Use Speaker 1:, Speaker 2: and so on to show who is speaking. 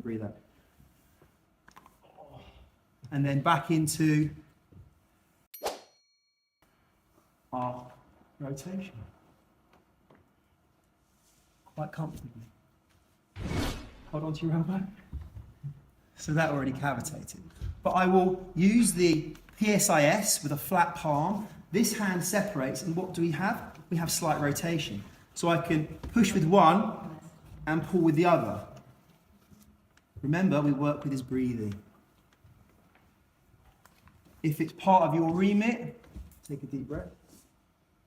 Speaker 1: and breathe out. And then back into our rotation. Quite comfortably. Hold on to your elbow. So that already cavitated. But I will use the PSIS with a flat palm. This hand separates, and what do we have? We have slight rotation. So I can push with one and pull with the other. Remember, we work with his breathing. If it's part of your remit, take a deep breath.